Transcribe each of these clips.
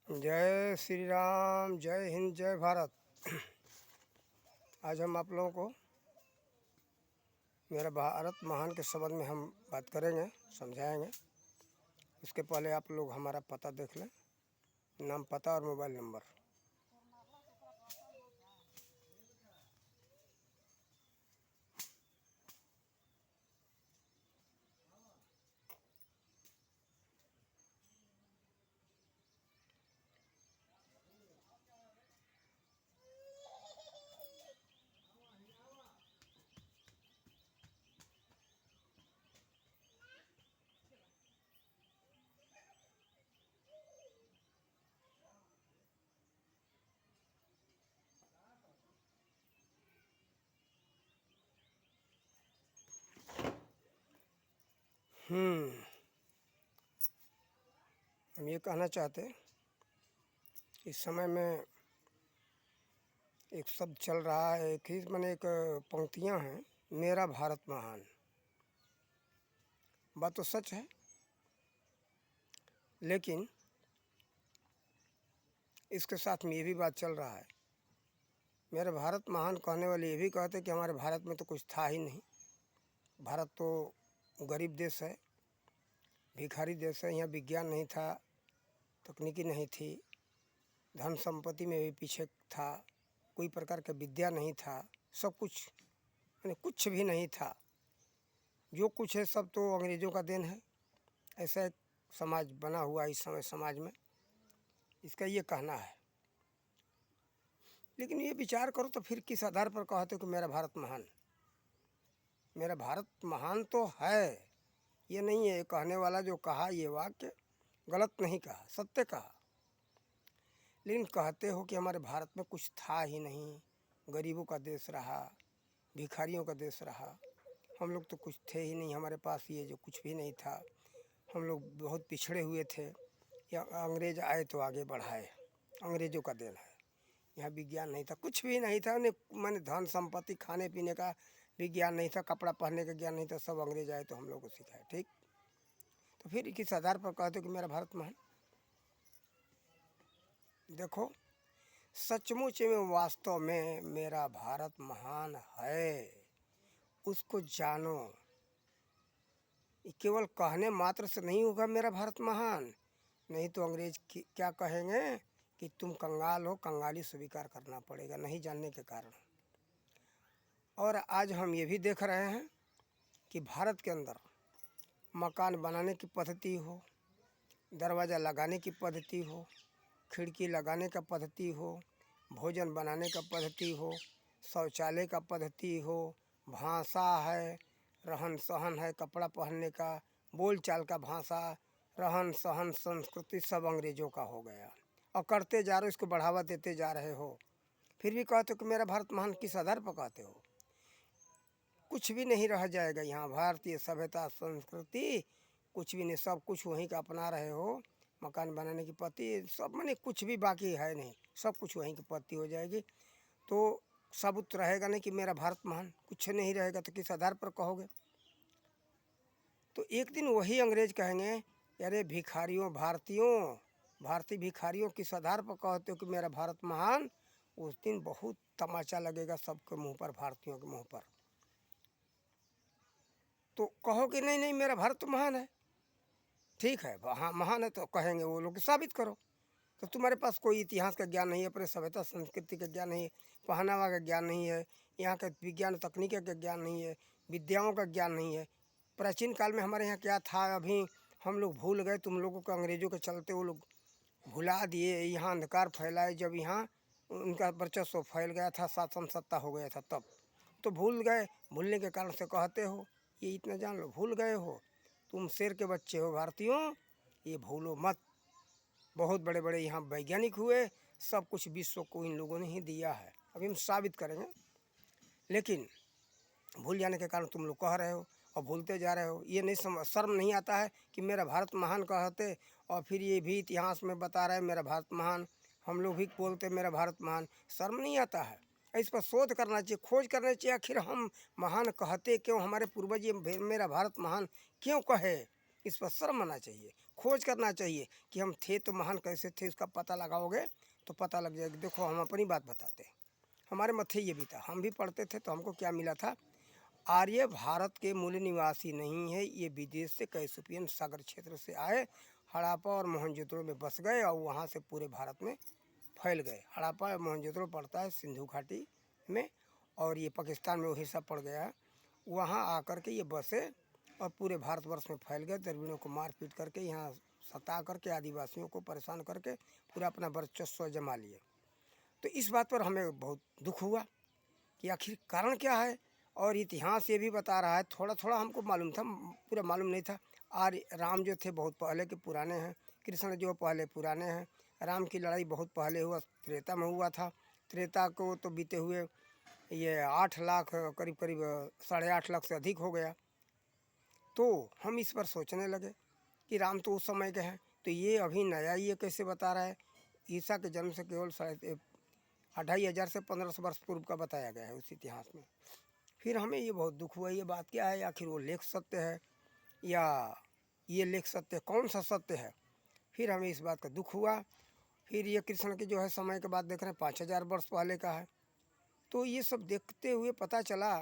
जय श्री राम, जय हिंद, जय भारत। आज हम आप लोगों को मेरा भारत महान के संबंध में हम बात करेंगे, समझाएंगे। उसके पहले आप लोग हमारा पता देख लें, नाम, पता और मोबाइल नंबर। हम ये कहना चाहते हैं, इस समय में एक शब्द चल रहा है, एक पंक्तियां हैं, मेरा भारत महान। बात तो सच है, लेकिन इसके साथ में ये भी बात चल रहा है, मेरा भारत महान कहने वाले ये भी कहते हैं कि हमारे भारत में तो कुछ था ही नहीं। भारत तो गरीब देश है, भिखारी देश है। यहाँ विज्ञान नहीं था, तकनीकी नहीं थी, धन संपत्ति में भी पीछे था, कोई प्रकार का विद्या नहीं था, सब कुछ यानी कुछ भी नहीं था। जो कुछ है सब तो अंग्रेज़ों का देन है। ऐसा एक समाज बना हुआ इस समय समाज में, इसका ये कहना है। लेकिन ये विचार करो तो फिर किस आधार पर कहते हो कि मेरा भारत महान? मेरा भारत महान तो है, ये नहीं है। कहने वाला जो कहा ये वाक्य गलत नहीं कहा, सत्य कहा। लेकिन कहते हो कि हमारे भारत में कुछ था ही नहीं, गरीबों का देश रहा, भिखारियों का देश रहा, हम लोग तो कुछ थे ही नहीं, हमारे पास ये जो कुछ भी नहीं था, हम लोग बहुत पिछड़े हुए थे। या अंग्रेज़ आए तो आगे बढ़ाए, अंग्रेज़ों का देन है। यहाँ विज्ञान नहीं था, कुछ भी नहीं था। मैंने धन संपत्ति, खाने पीने का विज्ञान नहीं था, कपड़ा पहनने का ज्ञान नहीं था, सब अंग्रेज आए तो हम लोग को सिखाए। ठीक, तो फिर किस आधार पर कहते हो कि मेरा भारत महान? देखो, सचमुच में वास्तव में मेरा भारत महान है, उसको जानो। केवल कहने मात्र से नहीं होगा मेरा भारत महान, नहीं तो अंग्रेज क्या कहेंगे कि तुम कंगाल हो, कंगाली स्वीकार करना पड़ेगा नहीं जानने के कारण। और आज हम ये भी देख रहे हैं कि भारत के अंदर मकान बनाने की पद्धति हो, दरवाज़ा लगाने की पद्धति हो, खिड़की लगाने का पद्धति हो, भोजन बनाने का पद्धति हो, शौचालय का पद्धति हो, भाषा है, रहन सहन है, कपड़ा पहनने का, बोल चाल का भाषा, रहन सहन, संस्कृति सब अंग्रेज़ों का हो गया। और करते जा रहे हो, इसको बढ़ावा देते जा रहे हो। फिर भी कहते हो कि मेरा भारत महान। किस आधार पर कहते हो? कुछ भी नहीं रह जाएगा यहाँ। भारतीय सभ्यता, संस्कृति कुछ भी नहीं, सब कुछ वहीं का अपना रहे हो। मकान बनाने की पद्धति सब, माने कुछ भी बाकी है नहीं, सब कुछ वहीं की पद्धति हो जाएगी। तो सबूत रहेगा नहीं कि मेरा भारत महान, कुछ नहीं रहेगा। तो किस आधार पर कहोगे? तो एक दिन वही अंग्रेज कहेंगे, अरे भिखारियों, भारतीय भिखारियों, किस आधार पर कहते हो कि मेरा भारत महान? उस दिन बहुत तमाचा लगेगा सबके मुंह पर, भारतीयों के मुंह पर। तो कहो कि नहीं नहीं मेरा भारत तो महान है। ठीक है, हाँ महान है, तो कहेंगे वो लोग साबित करो। तो तुम्हारे पास कोई इतिहास का ज्ञान नहीं है, अपने सभ्यता संस्कृति का ज्ञान नहीं है, पहनावा का ज्ञान नहीं है, यहाँ का विज्ञान तकनीक का ज्ञान नहीं है, विद्याओं का ज्ञान नहीं है। प्राचीन काल में हमारे यहाँ क्या था अभी हम लोग भूल गए। तुम लोगों को अंग्रेज़ों के चलते वो लोग भुला दिए, यहाँ अंधकार फैलाए। जब यहाँ उनका वर्चस्व फैल गया था, शासन सत्ता हो गया था, तब तो भूल गए। भूलने के कारण से कहते हो, ये इतना जान लो, भूल गए हो। तुम शेर के बच्चे हो भारतीयों, ये भूलो मत। बहुत बड़े बड़े यहाँ वैज्ञानिक हुए, सब कुछ विश्व को इन लोगों ने ही दिया है। अभी हम साबित करेंगे। लेकिन भूल जाने के कारण तुम लोग कह रहे हो और भूलते जा रहे हो। ये नहीं शर्म नहीं आता है कि मेरा भारत महान कहते, और फिर ये भी इतिहास में बता रहे मेरा भारत महान। हम लोग भी बोलते मेरा भारत महान, शर्म नहीं आता है? इस पर शोध करना चाहिए, खोज करना चाहिए। आखिर हम महान कहते क्यों? हमारे पूर्वज ये मेरा भारत महान क्यों कहे? इस पर शर्म आना चाहिए, खोज करना चाहिए कि हम थे तो महान कैसे थे, इसका पता लगाओगे तो पता लग जाएगा। देखो हम अपनी बात बताते हैं, हमारे मत्थे ये भी था, हम भी पढ़ते थे तो हमको क्या मिला था, आर्य भारत के मूल निवासी नहीं है, ये विदेश से कैसपियन सागर क्षेत्र से आए, हड़प्पा और मोहनजोदड़ो में बस गए और वहाँ से पूरे भारत में फैल गए। हड़प्पा और मोहनजोदड़ो पड़ता है सिंधु घाटी में और ये पाकिस्तान में वो हिस्सा पड़ गया है। वहाँ आकर के ये बसे और पूरे भारतवर्ष में फैल गए, द्रविड़ों को मार पीट करके यहाँ सता करके आदिवासियों को परेशान करके पूरा अपना वर्चस्व जमा लिए। तो इस बात पर हमें बहुत दुख हुआ कि आखिर कारण क्या है। और इतिहास ये भी बता रहा है, थोड़ा थोड़ा हमको मालूम था, पूरा मालूम नहीं था। आर्य राम जो थे बहुत पहले के पुराने हैं, कृष्ण जो पहले पुराने हैं। राम की लड़ाई बहुत पहले हुआ, त्रेता में हुआ था। त्रेता को तो बीते हुए ये 8 लाख करीब करीब 8.5 लाख से अधिक हो गया। तो हम इस पर सोचने लगे कि राम तो उस समय के हैं, तो ये अभी नया ये कैसे बता रहा है। ईसा के जन्म से केवल 2500 से 1500 वर्ष पूर्व का बताया गया है उस इतिहास में। फिर हमें ये बहुत दुख हुआ, ये बात क्या है, आखिर वो लेख सत्य है या ये लेख सत्य, कौन सा सत्य है। फिर हमें इस बात का दुख हुआ। फिर ये कृष्ण के जो है समय के बाद देख रहे हैं 5000 वर्ष पहले का है। तो ये सब देखते हुए पता चला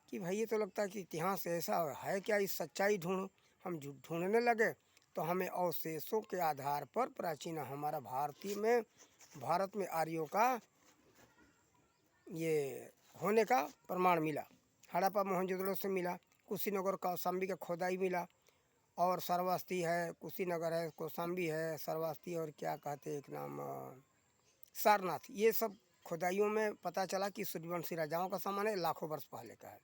कि भाई ये तो लगता है कि इतिहास ऐसा है क्या, इस सच्चाई ढूंढो। हम ढूंढने लगे तो हमें अवशेषों के आधार पर प्राचीन हमारा भारत में आर्यों का ये होने का प्रमाण मिला। हड़प्पा मोहनजोदड़ो से मिला, कुशीनगर कौशाम्बी का खोदाई मिला, और सरवास्ती है, कुशीनगर है, कौशाम्बी है, सरवास्ती और क्या कहते एक नाम सारनाथ। ये सब खुदाइयों में पता चला कि सूर्यवंशी राजाओं का सामान है, लाखों वर्ष पहले का है।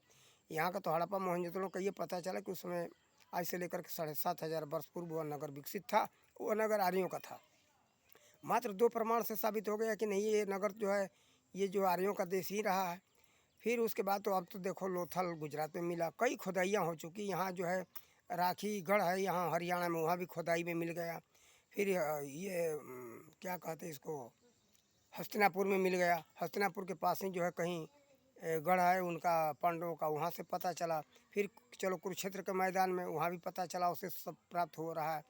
यहाँ का तो हड़प्पा मोहनजोदड़ो का ये पता चला कि उस समय आज से लेकर के 7500 वर्ष पूर्व वह नगर विकसित था, वह नगर आर्यों का था। मात्र 2 प्रमाण से साबित हो गया कि नहीं ये नगर जो है ये जो आर्यों का देश ही रहा है। फिर उसके बाद तो अब तो देखो लोथल गुजरात में मिला, कई खुदाइयाँ हो चुकी। यहाँ जो है राखी गढ़ है यहाँ हरियाणा में, वहाँ भी खुदाई में मिल गया। फिर ये क्या कहते हैं इसको, हस्तिनापुर में मिल गया। हस्तिनापुर के पास ही जो है कहीं गढ़ है उनका, पांडवों का, वहाँ से पता चला। फिर चलो कुरुक्षेत्र के मैदान में, वहाँ भी पता चला, उससे सब प्राप्त हो रहा है।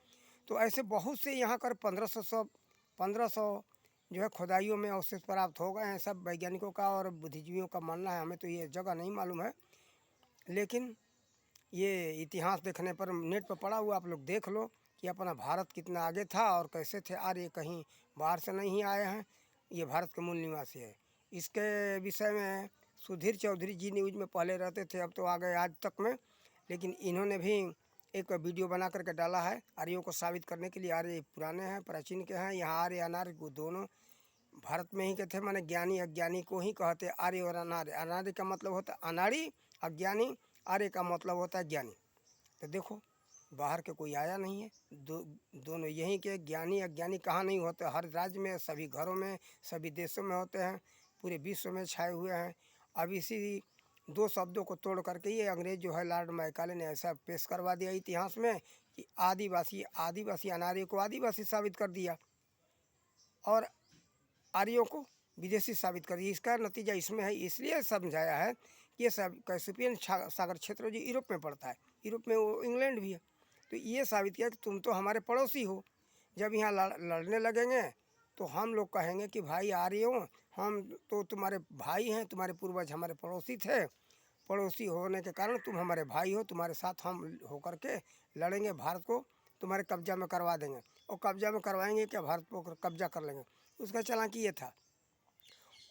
तो ऐसे बहुत से यहाँ कर 1500 जो है खुदाइयों में अवशेष प्राप्त हो गए हैं। सब वैज्ञानिकों का और बुद्धिजीवियों का मानना है, हमें तो ये जगह नहीं मालूम है। लेकिन ये इतिहास देखने पर नेट पर पड़ा हुआ आप लोग देख लो कि अपना भारत कितना आगे था और कैसे थे आर्य, कहीं बाहर से नहीं आए हैं, ये भारत के मूल निवासी है। इसके विषय में सुधीर चौधरी जी न्यूज़ में पहले रहते थे, अब तो आ गए आज तक में। लेकिन इन्होंने भी एक वीडियो बना करके डाला है आर्यों को साबित करने के लिए। आर्य पुराने हैं, प्राचीन के हैं। यहाँ आर्य अनार्य दोनों भारत में ही के थे, माने ज्ञानी अज्ञानी को ही कहते आर्य और अनार्य। अनार्य का मतलब होता है अनाड़ी, अज्ञानी, आर्य का मतलब होता है ज्ञानी। तो देखो बाहर के कोई आया नहीं है, दोनों यहीं के ज्ञानी अज्ञानी कहाँ नहीं होते, हर राज्य में, सभी घरों में, सभी देशों में होते हैं, पूरे विश्व में छाए हुए हैं। अब इसी 2 शब्दों को तोड़ करके ये अंग्रेज जो है लॉर्ड मैकाले ने ऐसा पेश करवा दिया इतिहास में कि आदिवासी अनार्य को आदिवासी साबित कर दिया और आर्यों को विदेशी साबित कर दिया। इसका नतीजा इसमें है, इसलिए समझाया है कि ये सब कैसपियन सागर क्षेत्र जो यूरोप में पड़ता है, यूरोप में वो इंग्लैंड भी है। तो ये साबित किया कि तुम तो हमारे पड़ोसी हो। जब यहाँ लड़ने लगेंगे तो हम लोग कहेंगे कि भाई आर्यों, हम तो तुम्हारे भाई हैं, तुम्हारे पूर्वज हमारे पड़ोसी थे, पड़ोसी होने के कारण तुम हमारे भाई हो, तुम्हारे साथ हम होकर के लड़ेंगे, भारत को तुम्हारे कब्जा में करवा देंगे। और कब्जा में करवाएंगे क्या, भारत को कब्जा कर लेंगे। उसका चालाकी ये था।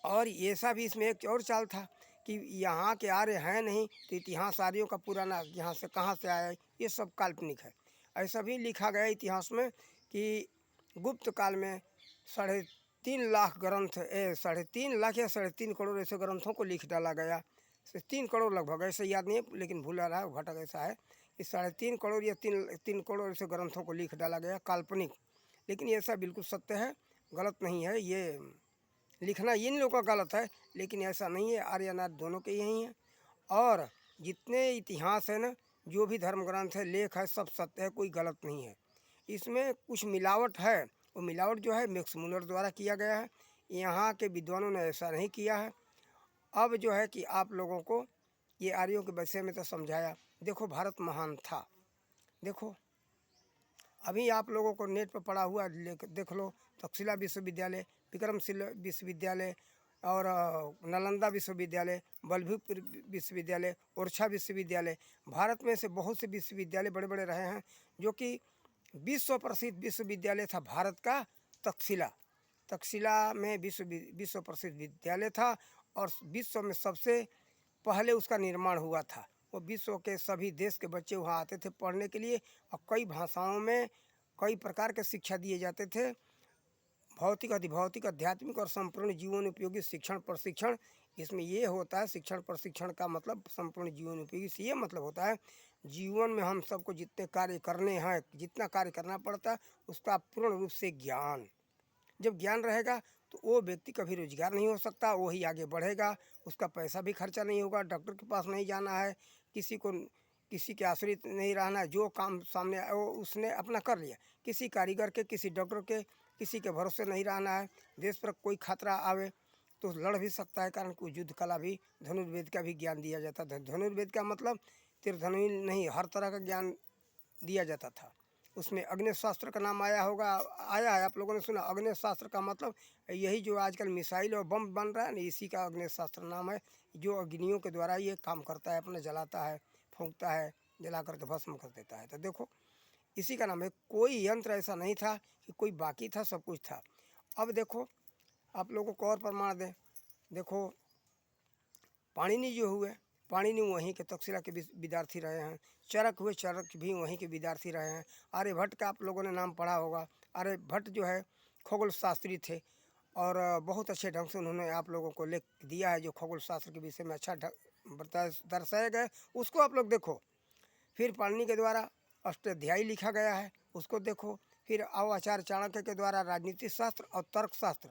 और ऐसा भी इसमें एक और चाल था कि यहाँ के आर्य हैं नहीं, तो इतिहास आर्यों का पुराना यहाँ से कहाँ से आया, ये सब काल्पनिक है। ऐसा भी लिखा गया इतिहास में कि गुप्त काल में 3.5 लाख ग्रंथ, 3.5 लाख या 3.5 करोड़ ऐसे ग्रंथों को लिख डाला गया। 3 करोड़ लगभग, ऐसे याद नहीं है लेकिन भूल रहा है, घटक ऐसा है कि 3.5 करोड़ या 3 करोड़ ऐसे ग्रंथों को लिख डाला गया, काल्पनिक। लेकिन ऐसा बिल्कुल सत्य है, गलत नहीं है। ये लिखना इन लोगों का गलत है, लेकिन ऐसा नहीं है, आर्य अनार्य दोनों के यही हैं। और जितने इतिहास है ना, जो भी धर्म ग्रंथ है, लेख है, सब सत्य है, कोई गलत नहीं है। इसमें कुछ मिलावट है, वो मिलावट जो है मैक्स मुलर द्वारा किया गया है, यहाँ के विद्वानों ने ऐसा नहीं किया है। अब जो है कि आप लोगों को ये आर्यों के विषय में तो समझाया। देखो भारत महान था, देखो अभी आप लोगों को नेट पर पढ़ा हुआ देख लो, तक्षशिला विश्वविद्यालय, विक्रमशिला विश्वविद्यालय और नालंदा विश्वविद्यालय, बल्लभीपुर विश्वविद्यालय, ओरछा विश्वविद्यालय, भारत में से बहुत से विश्वविद्यालय बड़े बड़े रहे हैं। जो कि विश्व प्रसिद्ध विश्वविद्यालय था भारत का तक्षशिला। तक्षशिला में विश्व प्रसिद्ध विद्यालय था और विश्व में सबसे पहले उसका निर्माण हुआ था। वो विश्व के सभी देश के बच्चे वहाँ आते थे पढ़ने के लिए और कई भाषाओं में कई प्रकार के शिक्षा दिए जाते थे। भौतिक, अधिभौतिक, आध्यात्मिक और संपूर्ण जीवन उपयोगी शिक्षण प्रशिक्षण। इसमें ये होता है, शिक्षण प्रशिक्षण का मतलब संपूर्ण जीवन उपयोगी से ये मतलब होता है जीवन में हम सबको जितने कार्य करने हैं, जितना कार्य करना पड़ता है उसका पूर्ण रूप से ज्ञान। जब ज्ञान रहेगा तो वो व्यक्ति कभी रोजगार नहीं हो सकता, वो ही आगे बढ़ेगा, उसका पैसा भी खर्चा नहीं होगा, डॉक्टर के पास नहीं जाना है, किसी के आश्रित नहीं रहना है। जो काम सामने आए वो उसने अपना कर लिया, किसी कारीगर के, किसी डॉक्टर के, किसी के भरोसे नहीं रहना है। देश पर कोई खतरा आवे तो लड़ भी सकता है, कारण कि युद्ध कला भी, धनुर्वेद का भी ज्ञान दिया जाता था। धनुर्वेद का मतलब तीर धनुष नहीं, हर तरह का ज्ञान दिया जाता था। उसमें अग्नि शास्त्र का नाम आया है, आप लोगों ने सुना। अग्नि शास्त्र का मतलब यही जो आजकल मिसाइल और बम बन रहा है ना, इसी का अग्नि शास्त्र नाम है। जो अग्नियों के द्वारा ये काम करता है, अपने जलाता है, फूंकता है, जला करके भस्म कर देता है। तो देखो इसी का नाम है। कोई यंत्र ऐसा नहीं था कि कोई बाकी था, सब कुछ था। अब देखो आप लोगों को और प्रमाण दें। देखो पाणिनि जो हुए, पाणिनि वहीं के तक्षशिला के विद्यार्थी रहे हैं। चरक हुए, चरक भी वहीं के विद्यार्थी रहे हैं। आर्यभट्ट का आप लोगों ने नाम पढ़ा होगा। आर्यभट्ट जो है खगोल शास्त्री थे और बहुत अच्छे ढंग से उन्होंने आप लोगों को लिख दिया है, जो खगोल शास्त्र के विषय में अच्छा दर्शाया गया, उसको आप लोग देखो। फिर पाणिनि के द्वारा अष्टाध्यायी लिखा गया है, उसको देखो। फिर आचार्य चाणक्य के द्वारा राजनीति शास्त्र और तर्कशास्त्र,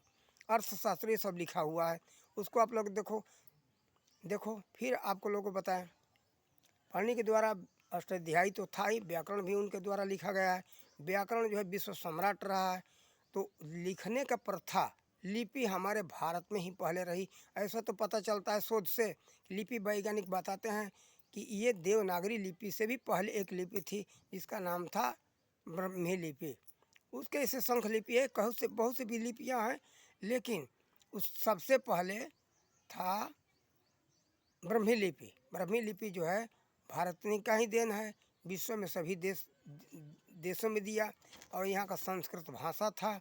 अर्थशास्त्र ये सब लिखा हुआ है, उसको आप लोग देखो। फिर आपको लोगों को बताएं, पाणिनि के द्वारा अष्टाध्यायी तो था ही, व्याकरण भी उनके द्वारा लिखा गया है। व्याकरण जो है विश्व सम्राट रहा है। तो लिखने का प्रथा, लिपि हमारे भारत में ही पहले रही, ऐसा तो पता चलता है शोध से। लिपि वैज्ञानिक बताते हैं कि ये देवनागरी लिपि से भी पहले एक लिपि थी जिसका नाम था ब्रह्मी लिपि। उसके ऐसे शंख लिपि है, बहुत सी भी लिपियाँ हैं, लेकिन उस सबसे पहले था ब्रह्मी लिपि। ब्रह्मी लिपि जो है भारत का ही देन है, विश्व में सभी देशों में दिया। और यहाँ का संस्कृत भाषा था।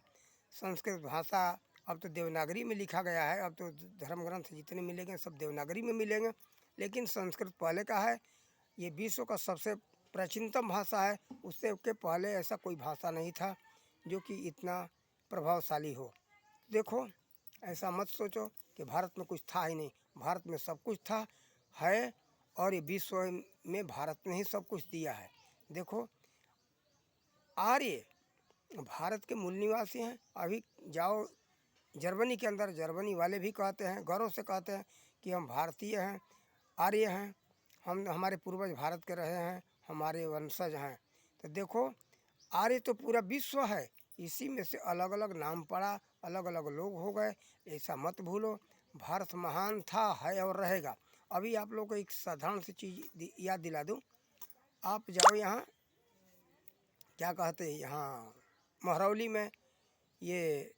संस्कृत भाषा अब तो देवनागरी में लिखा गया है, अब तो धर्म ग्रंथ जितने मिलेंगे सब देवनागरी में मिलेंगे, लेकिन संस्कृत पहले का है। ये विश्व का सबसे प्राचीनतम भाषा है, उससे के पहले ऐसा कोई भाषा नहीं था जो कि इतना प्रभावशाली हो। देखो ऐसा मत सोचो कि भारत में कुछ था ही नहीं, भारत में सब कुछ था है, और ये विश्व में भारत ने ही सब कुछ दिया है। देखो आर्य भारत के मूल निवासी हैं। अभी जाओ जर्मनी के अंदर, जर्मनी वाले भी कहते हैं, गौरव से कहते हैं कि हम भारतीय हैं, आर्य हैं, हमारे पूर्वज भारत के रहे हैं, हमारे वंशज हैं। तो देखो आर्य तो पूरा विश्व है, इसी में से अलग अलग नाम पड़ा, अलग अलग लोग हो गए। ऐसा मत भूलो, भारत महान था, है और रहेगा। अभी आप लोग को एक साधारण सी चीज़ याद दिला दूँ। आप जाओ यहाँ क्या कहते हैं, यहाँ महरौली में ये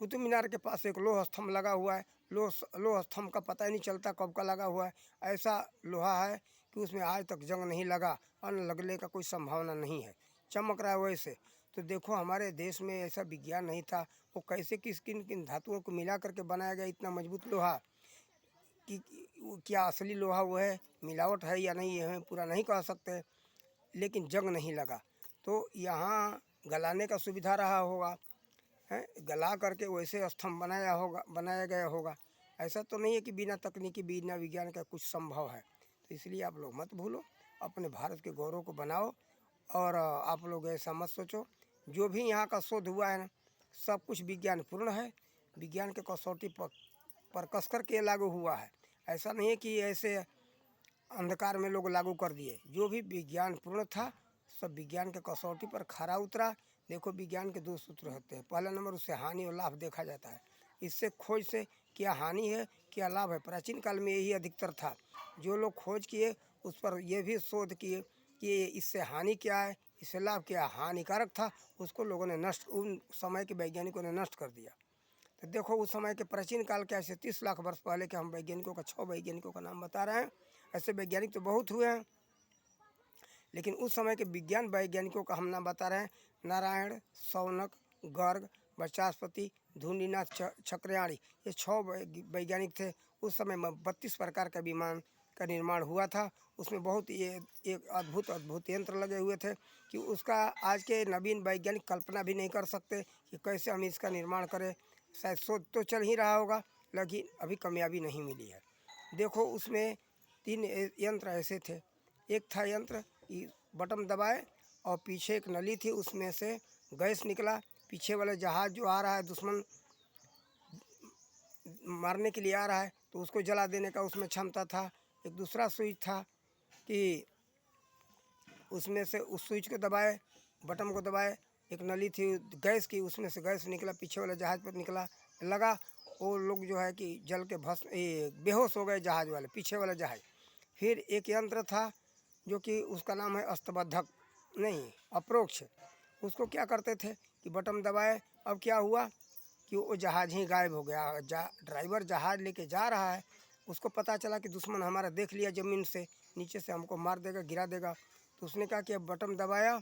कुतुब मीनार के पास एक लोह स्तंभ लगा हुआ है। लोह स्तंभ का पता ही नहीं चलता कब का लगा हुआ है। ऐसा लोहा है कि उसमें आज तक जंग नहीं लगा और लगने का कोई संभावना नहीं है, चमक रहा है वैसे। तो देखो हमारे देश में ऐसा विज्ञान नहीं था, वो कैसे किन किन धातुओं को मिला करके बनाया गया इतना मजबूत लोहा, कि क्या असली लोहा वो है, मिलावट है या नहीं, है पूरा नहीं कह सकते, लेकिन जंग नहीं लगा। तो यहाँ गलाने का सुविधा रहा होगा, है गला करके वैसे स्तंभ बनाया गया होगा। ऐसा तो नहीं है कि बिना तकनीकी, बिना विज्ञान का कुछ संभव है। तो इसलिए आप लोग मत भूलो, अपने भारत के गौरव को बनाओ। और आप लोग ऐसा मत सोचो, जो भी यहाँ का शोध हुआ है ना, सब कुछ विज्ञान पूर्ण है, विज्ञान के कसौटी पर कस कर के लागू हुआ है। ऐसा नहीं है कि ऐसे अंधकार में लोग लागू कर दिए। जो भी विज्ञान पूर्ण था सब विज्ञान के कसौटी पर खरा उतरा। देखो विज्ञान के दो सूत्र होते हैं, पहला नंबर उससे हानि और लाभ देखा जाता है। इससे खोज से क्या हानि है क्या लाभ है, प्राचीन काल में यही अधिकतर था। जो लोग खोज किए उस पर यह भी शोध किए कि इससे हानि क्या है, इससे लाभ क्या है। हानिकारक था, उसको लोगों ने नष्ट, उन समय के वैज्ञानिकों ने नष्ट कर दिया। तो देखो उस समय के प्राचीन काल के, ऐसे 30 लाख वर्ष पहले के हम वैज्ञानिकों का 6 वैज्ञानिकों का नाम बता रहे हैं। ऐसे वैज्ञानिक तो बहुत हुए हैं, लेकिन उस समय के विज्ञान वैज्ञानिकों का हम नाम बता रहे हैं। नारायण, शौनक, गर्ग, बृहस्पति, धुनीनाथ, चक्रयाणी, ये 6 वैज्ञानिक थे। उस समय में 32 प्रकार का विमान का निर्माण हुआ था। उसमें बहुत ये एक अद्भुत यंत्र लगे हुए थे कि उसका आज के नवीन वैज्ञानिक कल्पना भी नहीं कर सकते कि कैसे हम इसका निर्माण करें। शायद शोध तो चल ही रहा होगा, लेकिन अभी कामयाबी नहीं मिली है। देखो उसमें 3 यंत्र ऐसे थे। एक था यंत्र कि बटन दबाए और पीछे एक नली थी, उसमें से गैस निकला। पीछे वाला जहाज़ जो आ रहा है, दुश्मन मारने के लिए आ रहा है, तो उसको जला देने का उसमें क्षमता था। एक दूसरा स्विच था कि उसमें से उस स्विच को दबाए, बटन को दबाए, एक नली थी गैस की, उसमें से गैस निकला, पीछे वाले जहाज़ पर निकला लगा। वो लोग जो है कि जल के बेहोश हो गए, जहाज़ वाले, पीछे वाला जहाज़। फिर एक यंत्र था जो कि उसका नाम है अस्तबद्धक, नहीं अप्रोक्ष। उसको क्या करते थे कि बटन दबाए, अब क्या हुआ कि वो जहाज़ ही गायब हो गया। ड्राइवर जहाज़ लेके जा रहा है, उसको पता चला कि दुश्मन हमारा देख लिया ज़मीन से, नीचे से हमको मार देगा, गिरा देगा। तो उसने कहा कि अब बटन दबाया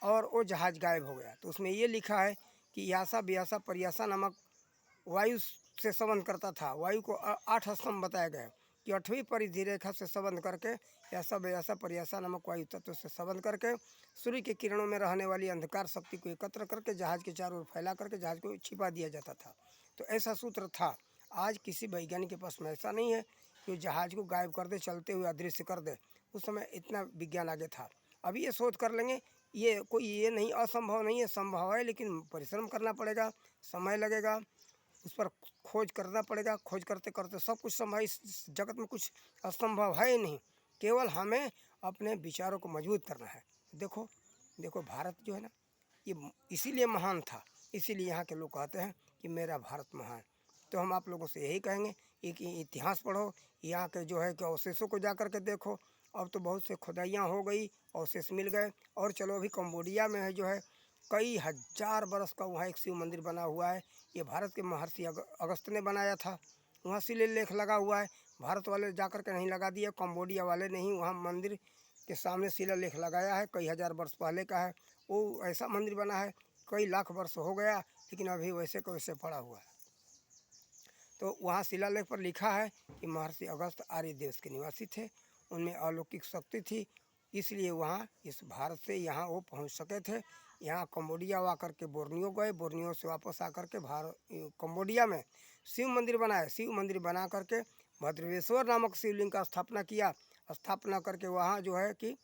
और वो जहाज़ गायब हो गया। तो उसमें ये लिखा है कि यासा बियासा परियासा नामक वायु से संबंध करता था। वायु को 8 स्तंभ बताया गया कि 8वीं परिधि रेखा से संबंध करके यासा बेयासा परियासा नामक वायु तत्व से संबंध करके सूर्य की किरणों में रहने वाली अंधकार शक्ति को एकत्र करके जहाज़ के चारों ओर फैला करके जहाज़ को छिपा दिया जाता था। तो ऐसा सूत्र था। आज किसी वैज्ञानिक के पास में ऐसा नहीं है कि वो जहाज़ को गायब कर दे, चलते हुए अदृश्य कर दे। उस समय इतना विज्ञान आगे था। अभी ये शोध कर लेंगे, ये कोई ये नहीं असंभव नहीं है, संभव है, लेकिन परिश्रम करना पड़ेगा, समय लगेगा, उस पर खोज करना पड़ेगा। खोज करते करते सब कुछ संभव। इस जगत में कुछ असंभव है ही नहीं, केवल हमें अपने विचारों को मजबूत करना है। देखो देखो भारत जो है ना, ये इसीलिए महान था, इसीलिए यहाँ के लोग कहते हैं कि मेरा भारत महान। तो हम आप लोगों से यही कहेंगे, एक इतिहास पढ़ो, यहाँ के जो है कि अवशेषों को जा कर के देखो। अब तो बहुत से खुदाइयाँ हो गई, अवशेष मिल गए। और चलो अभी कम्बोडिया में है जो है कई हजार बरस का वहाँ एक शिव मंदिर बना हुआ है। ये भारत के महर्षि अगस्त ने बनाया था। वहाँ शिलालेख लगा हुआ है। भारत वाले जाकर के नहीं लगा दिया, कम्बोडिया वाले ने ही वहाँ मंदिर के सामने शिलालेख लगाया है, कई हजार वर्ष पहले का है। वो ऐसा मंदिर बना है, कई लाख वर्ष हो गया, लेकिन अभी वैसे का वैसे पड़ा हुआ है। तो वहाँ शिलालेख पर लिखा है कि महर्षि अगस्त आर्य देश के निवासी थे, उनमें अलौकिक शक्ति थी, इसलिए वहाँ इस भारत से यहाँ वो पहुँच सके थे। यहाँ कम्बोडिया आकर के बोर्नियो गए, बोर्नियो से वापस आकर के कम्बोडिया में शिव मंदिर बनाए। शिव मंदिर बना करके भद्रवेश्वर नामक शिवलिंग का स्थापना किया। स्थापना करके वहाँ जो है कि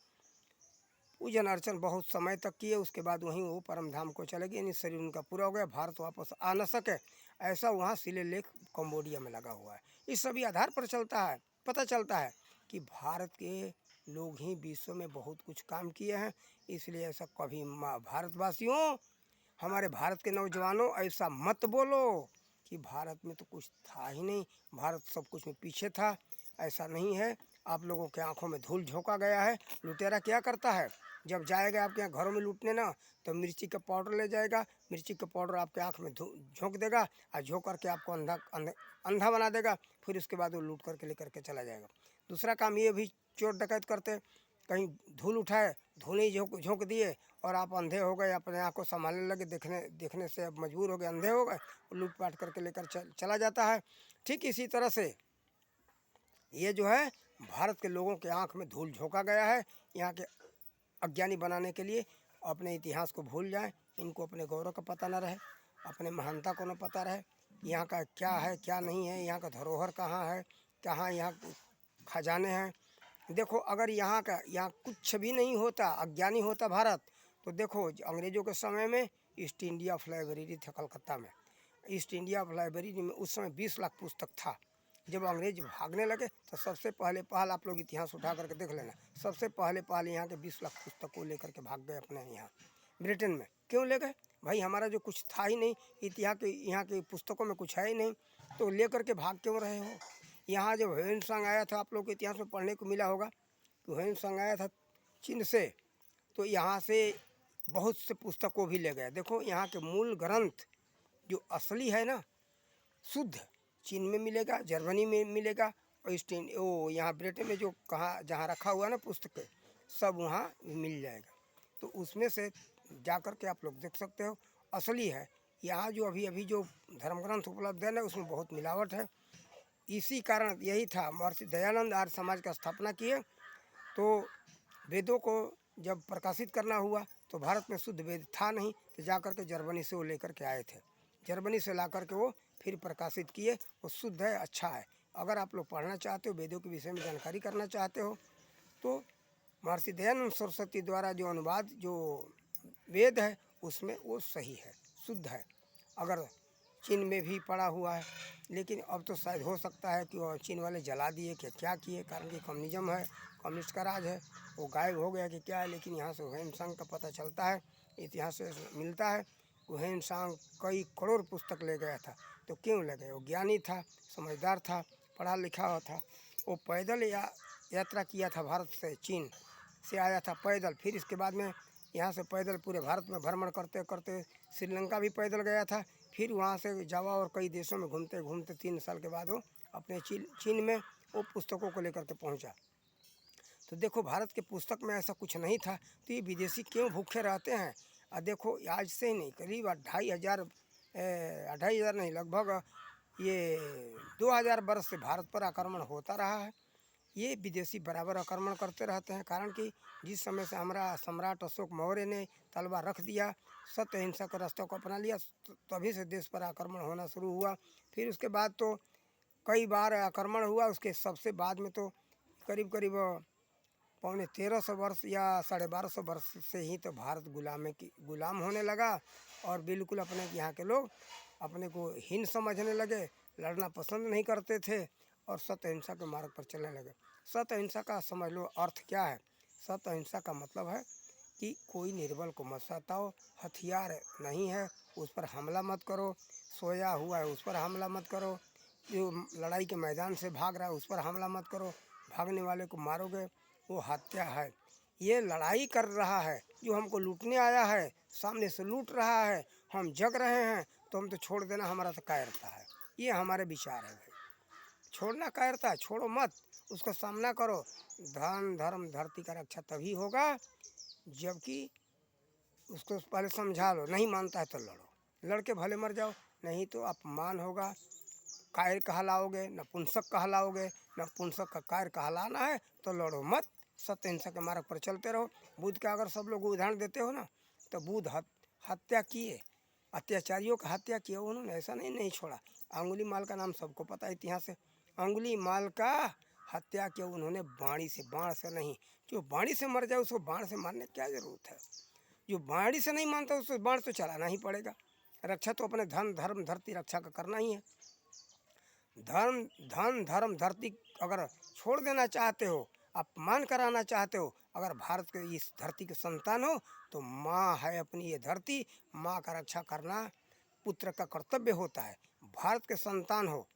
पूजन अर्चन बहुत समय तक किए। उसके बाद वहीं वो परम धाम को चले गए, यानी शरीर उनका पूरा हो गया, भारत वापस आ न सके। ऐसा वहाँ शिलालेख कम्बोडिया में लगा हुआ है। इस सभी आधार पर चलता है, पता चलता है कि भारत के लोग ही विश्व में बहुत कुछ काम किए हैं। इसलिए ऐसा कभी भारतवासियों, हमारे भारत के नौजवानों, ऐसा मत बोलो कि भारत में तो कुछ था ही नहीं, भारत सब कुछ में पीछे था। ऐसा नहीं है। आप लोगों के आंखों में धूल झोंका गया है। लुटेरा क्या करता है, जब जाएगा आपके यहाँ घरों में लूटने ना, तो मिर्ची का पाउडर ले जाएगा, मिर्ची का पाउडर आपके आँख में झोंक देगा और झोंक करके आपको अंधा बना देगा। फिर उसके बाद वो लूट करके लेकर के चला जाएगा। दूसरा काम ये भी चोर डकैत करते, कहीं धूल उठाए, धूल ही झोंक दिए और आप अंधे हो गए, अपने आँख को संभालने लगे, देखने से अब मजबूर हो गए, अंधे हो गए, लूट पाट करके लेकर चला जाता है। ठीक इसी तरह से ये जो है भारत के लोगों के आँख में धूल झोंका गया है, यहाँ के अज्ञानी बनाने के लिए। अपने इतिहास को भूल जाएं, इनको अपने गौरव का पता न रहे, अपने महानता को न पता रहे, यहाँ का क्या है क्या नहीं है, यहाँ का धरोहर कहाँ है, कहाँ यहाँ खजाने हैं। देखो अगर यहाँ कुछ भी नहीं होता, अज्ञानी होता भारत, तो देखो अंग्रेज़ों के समय में ईस्ट इंडिया लाइब्रेरी था कलकत्ता में। ईस्ट इंडिया लाइब्रेरी में उस समय 20 लाख पुस्तक था। जब अंग्रेज भागने लगे तो सबसे पहले आप लोग इतिहास उठा करके देख लेना, सबसे पहले यहाँ के 20 लाख पुस्तक को लेकर के भाग गए अपने यहाँ ब्रिटेन में। क्यों ले गए भाई, हमारा जो कुछ था ही नहीं, यहाँ की पुस्तकों में कुछ है ही नहीं, तो लेकर के भाग क्यों रहे हो। यहाँ जब ह्वेन सांग आया था, आप लोग को इतिहास में पढ़ने को मिला होगा कि ह्वेन सांग आया था चीन से, तो यहाँ से बहुत से पुस्तकों भी ले गए। देखो यहाँ के मूल ग्रंथ जो असली है ना, शुद्ध चीन में मिलेगा, जर्मनी में मिलेगा, और वो यहाँ ब्रिटेन में जो कहाँ जहाँ रखा हुआ है ना पुस्तकें, सब वहाँ मिल जाएगा। तो उसमें से जा कर के आप लोग देख सकते हो, असली है। यहाँ जो अभी अभी जो धर्म ग्रंथ उपलब्ध है ना, उसमें बहुत मिलावट है। इसी कारण यही था, महर्षि दयानंद आर्य समाज का स्थापना किए। तो वेदों को जब प्रकाशित करना हुआ तो भारत में शुद्ध वेद था नहीं, तो जा कर के जर्मनी से वो लेकर के आए थे। जर्मनी से ला कर के वो फिर प्रकाशित किए। वो शुद्ध है, अच्छा है। अगर आप लोग पढ़ना चाहते हो, वेदों के विषय में जानकारी करना चाहते हो, तो महर्षि दयानंद सरस्वती द्वारा जो अनुवाद जो वेद है उसमें वो सही है, शुद्ध है। अगर चीन में भी पड़ा हुआ है, लेकिन अब तो शायद हो सकता है कि वो चीन वाले जला दिए कि क्या किए, कारण कि कम्युनिज्म है, कम्युनिस्ट का राज है, वो गायब हो गया कि क्या है। लेकिन यहाँ से ह्वेनसांग का पता चलता है, इतिहास से मिलता है। ह्वेनसांग कई करोड़ पुस्तक ले गया था। तो क्यों ले गए? वो ज्ञानी था, समझदार था, पढ़ा लिखा हुआ था। वो पैदल यात्रा किया था, भारत से चीन से आया था पैदल। फिर इसके बाद में यहाँ से पैदल पूरे भारत में भ्रमण करते करते श्रीलंका भी पैदल गया था। फिर वहाँ से जावा और कई देशों में घूमते घूमते 3 साल के बाद वो अपने चीन में वो पुस्तकों को लेकर के पहुँचा। तो देखो भारत के पुस्तक में ऐसा कुछ नहीं था, तो ये विदेशी क्यों भूखे रहते हैं। और देखो आज से ही नहीं, करीब 2,500 नहीं, लगभग ये 2,000 वर्ष से भारत पर आक्रमण होता रहा है। ये विदेशी बराबर आक्रमण करते रहते हैं, कारण कि जिस समय से हमारा सम्राट अशोक मौर्य ने तलवार रख दिया, सत्य अहिंसा का रास्ता को अपना लिया, तभी से देश पर आक्रमण होना शुरू हुआ। फिर उसके बाद तो कई बार आक्रमण हुआ। उसके सबसे बाद में तो करीब करीब 1350 वर्ष या 1250 वर्ष से ही तो भारत गुलाम होने लगा, और बिल्कुल अपने यहाँ के लोग अपने को हीन समझने लगे, लड़ना पसंद नहीं करते थे, और सत्य अहिंसा के मार्ग पर चलने लगे। सत्य अहिंसा का समझ लो अर्थ क्या है। सत्य अहिंसा का मतलब है कि कोई निर्बल को मत सताओ, हथियार नहीं है उस पर हमला मत करो, सोया हुआ है उस पर हमला मत करो, जो लड़ाई के मैदान से भाग रहा है उस पर हमला मत करो, भागने वाले को मारोगे वो हत्या है। ये लड़ाई कर रहा है, जो हमको लूटने आया है, सामने से लूट रहा है, हम जग रहे हैं, तो हम तो छोड़ देना, हमारा तो कायरता है। ये हमारे विचार है भाई। छोड़ना कायरता है, छोड़ो मत, उसका सामना करो। धन धर्म धरती का रक्षा तभी होगा जबकि उसको पहले समझा लो। नहीं मानता है तो लड़ो, लड़के भले मर जाओ, नहीं तो अपमान होगा, कायर कहलाओगे, नपुंसक कहलाओगे। नपुंसक का कायर कहलाना है तो लड़ो मत, सत्य अहिंसा के मार्ग पर चलते रहो। बुद्ध का अगर सब लोग उदाहरण देते हो ना, तो बुद्ध हत्या किए, अत्याचारियों का हत्या किया उन्होंने, ऐसा नहीं छोड़ा। अंगुली माल का नाम सबको पता है इतिहास से। अंगुली माल का हत्या किया उन्होंने बाणी से, बाण से नहीं। जो बाणी से मर जाए उसको बाण से मारने की क्या जरूरत है। जो बाणी से नहीं मानता उसको बाण तो चलाना ही पड़ेगा। रक्षा तो अपने धन धर्म धरती रक्षा का करना ही है। धन धर्म धरती अगर छोड़ देना चाहते हो, अपमान कराना चाहते हो, अगर भारत के इस धरती के संतान हो, तो माँ है अपनी ये धरती, माँ का रक्षा करना पुत्र का कर्तव्य होता है। भारत के संतान हो,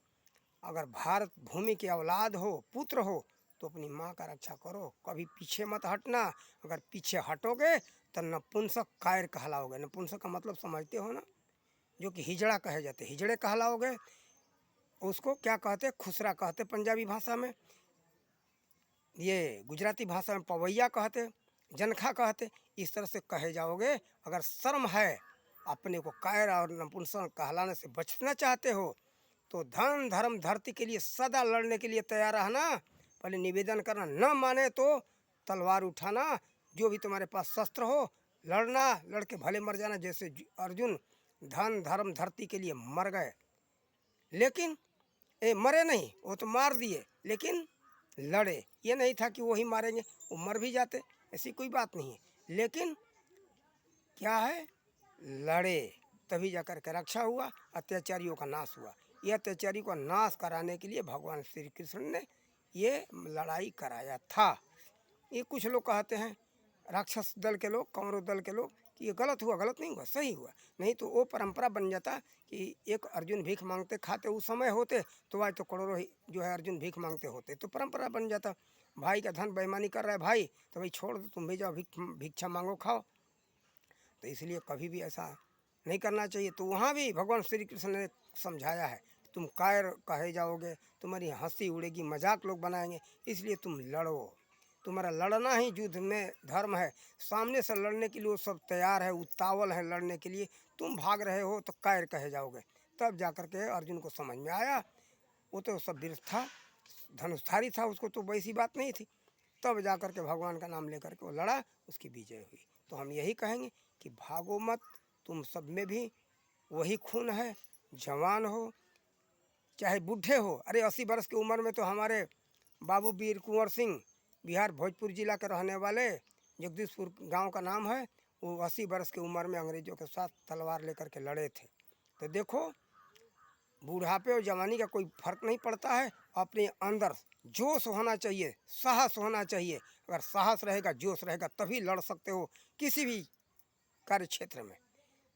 अगर भारत भूमि के औलाद हो, पुत्र हो, तो अपनी माँ का रक्षा करो, कभी पीछे मत हटना। अगर पीछे हटोगे तो नपुंसक कायर कहलाओगे। नपुंसक का मतलब समझते हो ना, जो कि हिजड़ा कहे जाते, हिजड़े कहलाओगे। उसको क्या कहते, खुसरा कहते पंजाबी भाषा में, ये गुजराती भाषा में पवैया कहते, जनखा कहते। इस तरह से कहे जाओगे। अगर शर्म है, अपने को कायर और नपुंसक कहलाने से बचना चाहते हो, तो धन धर्म धरती के लिए सदा लड़ने के लिए तैयार रहना। पहले निवेदन करना, न माने तो तलवार उठाना, जो भी तुम्हारे पास शस्त्र हो लड़ना, लड़के भले मर जाना। जैसे अर्जुन धन धर्म धरती के लिए मर गए, लेकिन मरे नहीं, वो तो मार दिए, लेकिन लड़े। ये नहीं था कि वो ही मारेंगे, वो मर भी जाते, ऐसी कोई बात नहीं है। लेकिन क्या है, लड़े, तभी जाकर के रक्षा हुआ, अत्याचारियों का नाश हुआ। ये अत्याचारी को नाश कराने के लिए भगवान श्री कृष्ण ने ये लड़ाई कराया था। ये कुछ लोग कहते हैं, राक्षस दल के लोग, कौरव दल के लोग, कि ये गलत हुआ, गलत नहीं हुआ, सही हुआ। नहीं तो वो परंपरा बन जाता कि एक अर्जुन भीख मांगते खाते उस समय होते, तो आज तो करोड़ों ही जो है अर्जुन भीख मांगते होते, तो परंपरा बन जाता। भाई का धन बेईमानी कर रहा है भाई, तो भाई छोड़ दो, तुम भी जाओ भिक्षा मांगो खाओ। तो इसलिए कभी भी ऐसा नहीं करना चाहिए। तो वहाँ भी भगवान श्री कृष्ण ने समझाया है, तुम कायर कहे जाओगे, तुम्हारी हंसी उड़ेगी, मजाक लोग बनाएंगे, इसलिए तुम लड़ो। तुम्हारा लड़ना ही युद्ध में धर्म है। सामने से लड़ने के लिए वो सब तैयार है, उतावल है लड़ने के लिए, तुम भाग रहे हो तो कायर कहे जाओगे। तब जाकर के अर्जुन को समझ में आया, वो तो सब वीर था, धनुषधारी था, उसको तो वैसी बात नहीं थी। तब जाकर के भगवान का नाम लेकर के वो लड़ा, उसकी विजय हुई। तो हम यही कहेंगे कि भागो मत, तुम सब में भी वही खून है, जवान हो चाहे बूढ़े हो। अरे 80 वर्ष की उम्र में तो हमारे बाबू वीर कुंवर सिंह, बिहार भोजपुर जिला के रहने वाले, जगदीशपुर गांव का नाम है, वो 80 वर्ष की उम्र में अंग्रेजों के साथ तलवार लेकर के लड़े थे। तो देखो, बूढ़ापे और जवानी का कोई फर्क नहीं पड़ता है। अपने अंदर जोश होना चाहिए, साहस होना चाहिए। अगर साहस रहेगा, जोश रहेगा, तभी लड़ सकते हो किसी भी कार्य क्षेत्र में।